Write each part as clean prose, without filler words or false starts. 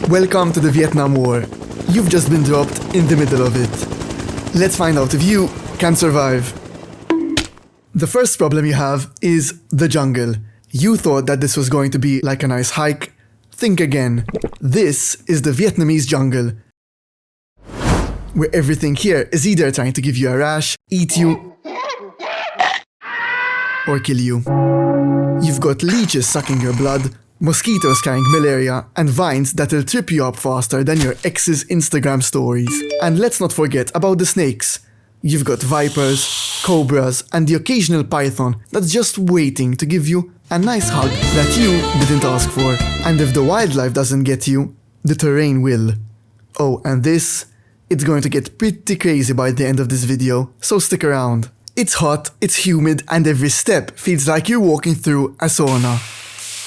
Welcome to the Vietnam War. You've just been dropped in the middle of it. Let's find out if you can survive. The first problem you have is the jungle. You thought that this was going to be like a nice hike. Think again. This is the Vietnamese jungle, where everything here is either trying to give you a rash, eat you, or kill you. You've got leeches sucking your blood, mosquitoes carrying malaria, and vines that'll trip you up faster than your ex's Instagram stories. And let's not forget about the snakes. You've got vipers, cobras, and the occasional python that's just waiting to give you a nice hug that you didn't ask for. And if the wildlife doesn't get you, the terrain will. Oh, and it's going to get pretty crazy by the end of this video, so stick around. It's hot, it's humid, and every step feels like you're walking through a sauna.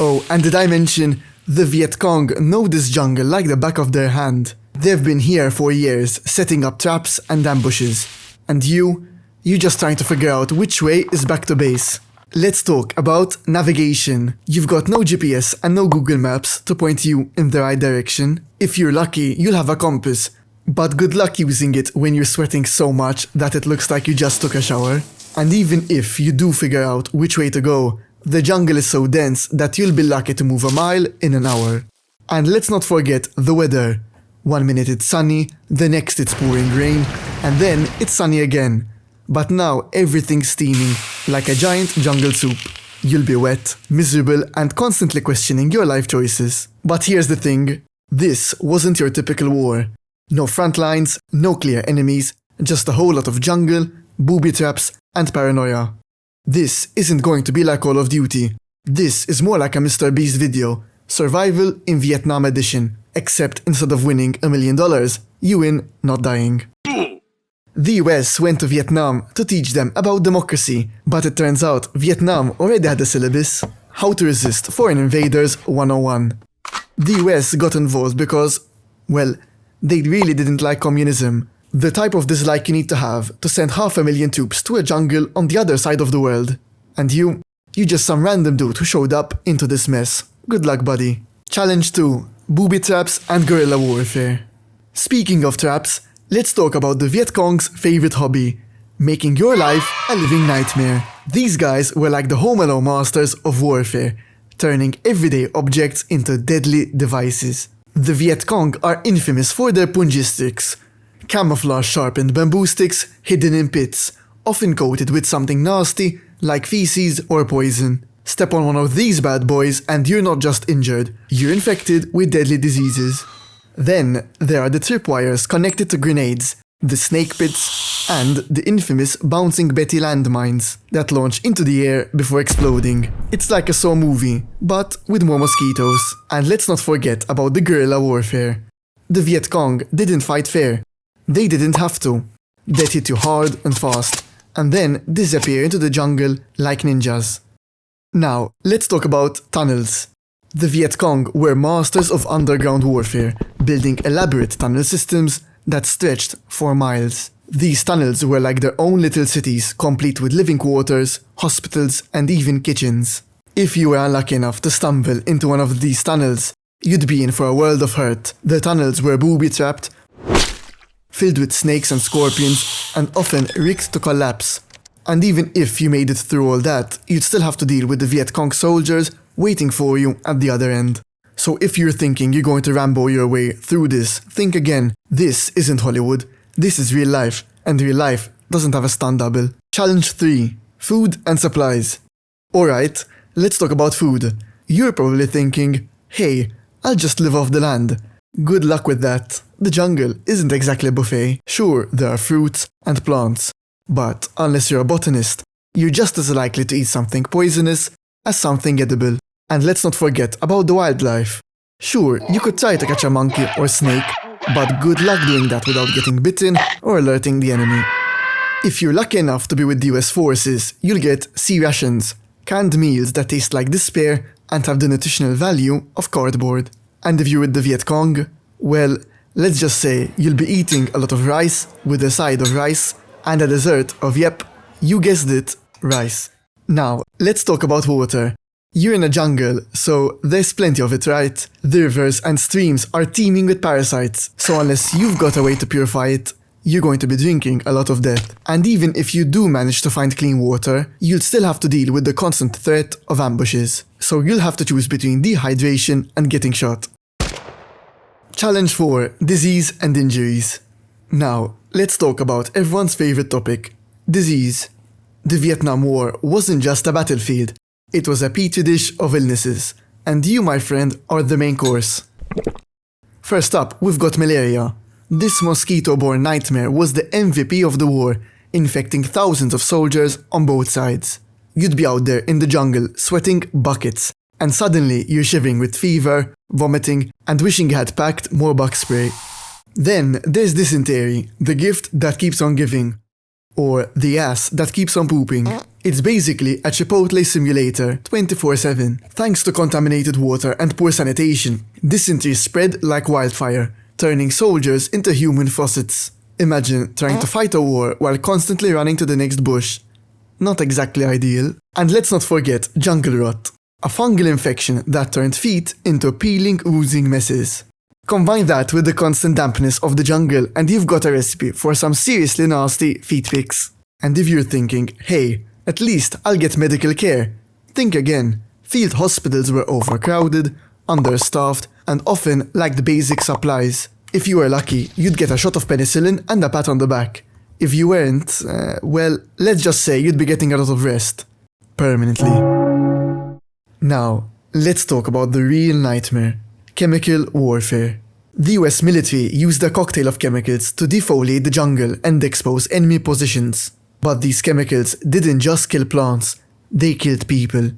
Oh, and did I mention, the Viet Cong know this jungle like the back of their hand. They've been here for years, setting up traps and ambushes. And you're just trying to figure out which way is back to base. Let's talk about navigation. You've got no GPS and no Google Maps to point you in the right direction. If you're lucky, you'll have a compass, but good luck using it when you're sweating so much that it looks like you just took a shower. And even if you do figure out which way to go, the jungle is so dense that you'll be lucky to move a mile in an hour. And let's not forget the weather. 1 minute it's sunny, the next it's pouring rain, and then it's sunny again. But now everything's steaming, like a giant jungle soup. You'll be wet, miserable, and constantly questioning your life choices. But here's the thing, this wasn't your typical war. No front lines, no clear enemies, just a whole lot of jungle, booby traps, and paranoia. This isn't going to be like Call of Duty. This is more like a Mr. Beast video, Survival in Vietnam edition, except instead of winning $1 million, you win not dying. The US went to Vietnam to teach them about democracy, but it turns out Vietnam already had a syllabus, How to Resist Foreign Invaders 101. The US got involved because, well, they really didn't like communism. The type of dislike you need to have to send 500,000 troops to a jungle on the other side of the world. And you just some random dude who showed up into this mess. Good luck, buddy. Challenge 2. Booby traps and guerrilla warfare. Speaking of traps, let's talk about the Viet Cong's favorite hobby, making your life a living nightmare. These guys were like the Home Alone masters of warfare, turning everyday objects into deadly devices. The Viet Cong are infamous for their punji sticks, camouflage-sharpened bamboo sticks hidden in pits, often coated with something nasty like feces or poison. Step on one of these bad boys and you're not just injured, you're infected with deadly diseases. Then there are the tripwires connected to grenades, the snake pits, and the infamous bouncing Betty landmines that launch into the air before exploding. It's like a Saw movie, but with more mosquitoes. And let's not forget about the guerrilla warfare. The Viet Cong didn't fight fair. They didn't have to. They'd hit you hard and fast, and then disappear into the jungle like ninjas. Now, let's talk about tunnels. The Viet Cong were masters of underground warfare, building elaborate tunnel systems that stretched for miles. These tunnels were like their own little cities, complete with living quarters, hospitals, and even kitchens. If you were unlucky enough to stumble into one of these tunnels, you'd be in for a world of hurt. The tunnels were booby-trapped, filled with snakes and scorpions, and often rigged to collapse. And even if you made it through all that, you'd still have to deal with the Viet Cong soldiers waiting for you at the other end. So if you're thinking you're going to Rambo your way through this, think again. This isn't Hollywood. This is real life, and real life doesn't have a stunt double. Challenge 3. Food and supplies. Alright, let's talk about food. You're probably thinking, hey, I'll just live off the land. Good luck with that. The jungle isn't exactly a buffet. Sure, there are fruits and plants, but unless you're a botanist, you're just as likely to eat something poisonous as something edible. And let's not forget about the wildlife. Sure, you could try to catch a monkey or snake, but good luck doing that without getting bitten or alerting the enemy. If you're lucky enough to be with the US forces, you'll get sea rations, canned meals that taste like despair and have the nutritional value of cardboard. And if you're with the Viet Cong, well, let's just say you'll be eating a lot of rice with a side of rice and a dessert of, yep, you guessed it, rice. Now, let's talk about water. You're in a jungle, so there's plenty of it, right? The rivers and streams are teeming with parasites, so unless you've got a way to purify it, you're going to be drinking a lot of death. And even if you do manage to find clean water, you'll still have to deal with the constant threat of ambushes. So you'll have to choose between dehydration and getting shot. Challenge 4. Disease and injuries. Now, let's talk about everyone's favorite topic, disease. The Vietnam War wasn't just a battlefield, it was a petri dish of illnesses. And you, my friend, are the main course. First up, we've got malaria. This mosquito-borne nightmare was the MVP of the war, infecting thousands of soldiers on both sides. You'd be out there in the jungle, sweating buckets, and suddenly you're shivering with fever, vomiting, and wishing you had packed more bug spray. Then there's dysentery, the gift that keeps on giving. Or the ass that keeps on pooping. It's basically a Chipotle simulator, 24/7. Thanks to contaminated water and poor sanitation, dysentery spread like wildfire, turning soldiers into human faucets. Imagine trying to fight a war while constantly running to the next bush. Not exactly ideal. And let's not forget jungle rot, a fungal infection that turned feet into peeling, oozing messes. Combine that with the constant dampness of the jungle and you've got a recipe for some seriously nasty feet pics. And if you're thinking, hey, at least I'll get medical care, think again. Field hospitals were overcrowded, understaffed, and often lacked basic supplies. If you were lucky, you'd get a shot of penicillin and a pat on the back. If you weren't, well, let's just say you'd be getting a lot of rest. Permanently. Now, let's talk about the real nightmare. Chemical warfare. The US military used a cocktail of chemicals to defoliate the jungle and expose enemy positions. But these chemicals didn't just kill plants, they killed people.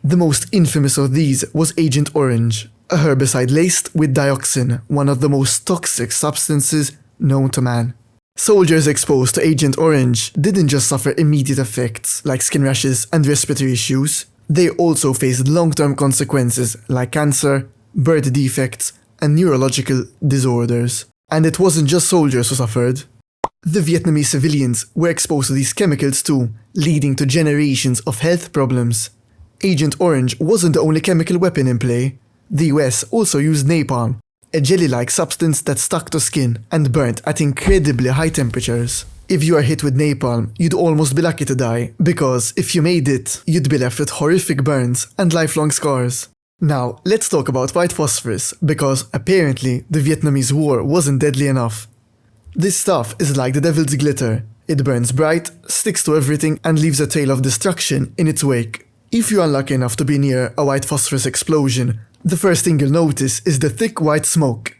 The most infamous of these was Agent Orange, a herbicide laced with dioxin, one of the most toxic substances known to man. Soldiers exposed to Agent Orange didn't just suffer immediate effects like skin rashes and respiratory issues, they also faced long-term consequences like cancer, birth defects, and neurological disorders. And it wasn't just soldiers who suffered. The Vietnamese civilians were exposed to these chemicals too, leading to generations of health problems. Agent Orange wasn't the only chemical weapon in play. The US also used napalm, a jelly-like substance that stuck to skin and burnt at incredibly high temperatures. If you are hit with napalm, you'd almost be lucky to die, because if you made it, you'd be left with horrific burns and lifelong scars. Now, let's talk about white phosphorus, because apparently the Vietnamese War wasn't deadly enough. This stuff is like the devil's glitter. It burns bright, sticks to everything, and leaves a trail of destruction in its wake. If you're unlucky enough to be near a white phosphorus explosion, the first thing you'll notice is the thick white smoke.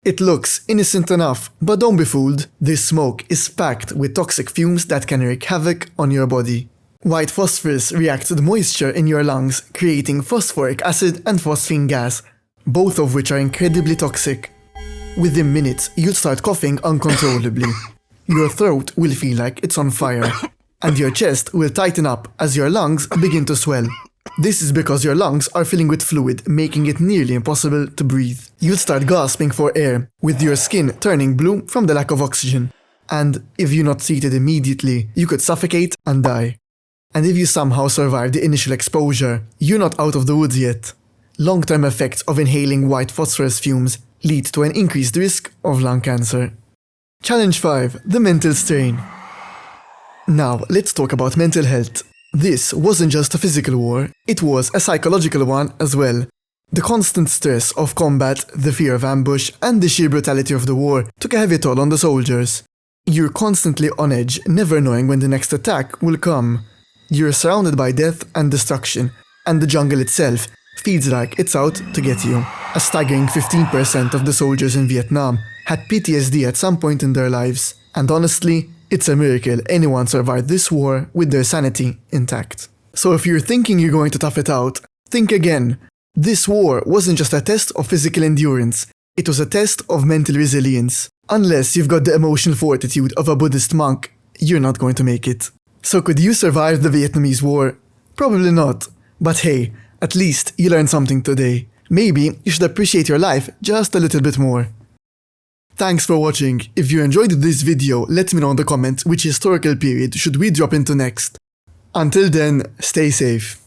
It looks innocent enough, but don't be fooled. This smoke is packed with toxic fumes that can wreak havoc on your body. White phosphorus reacts with moisture in your lungs, creating phosphoric acid and phosphine gas, both of which are incredibly toxic. Within minutes, you'll start coughing uncontrollably. Your throat will feel like it's on fire, and your chest will tighten up as your lungs begin to swell. This is because your lungs are filling with fluid, making it nearly impossible to breathe. You'll start gasping for air, with your skin turning blue from the lack of oxygen. And if you're not treated immediately, you could suffocate and die. And if you somehow survive the initial exposure, you're not out of the woods yet. Long-term effects of inhaling white phosphorus fumes lead to an increased risk of lung cancer. Challenge 5. The mental strain. Now, let's talk about mental health. This wasn't just a physical war, it was a psychological one as well. The constant stress of combat, the fear of ambush, and the sheer brutality of the war took a heavy toll on the soldiers. You're constantly on edge, never knowing when the next attack will come. You're surrounded by death and destruction, and the jungle itself feels like it's out to get you. A staggering 15% of the soldiers in Vietnam had PTSD at some point in their lives, and honestly, it's a miracle anyone survived this war with their sanity intact. So if you're thinking you're going to tough it out, think again. This war wasn't just a test of physical endurance, it was a test of mental resilience. Unless you've got the emotional fortitude of a Buddhist monk, you're not going to make it. So could you survive the Vietnamese War? Probably not. But hey, at least you learned something today. Maybe you should appreciate your life just a little bit more. Thanks for watching. If you enjoyed this video, let me know in the comments which historical period should we drop into next. Until then, stay safe.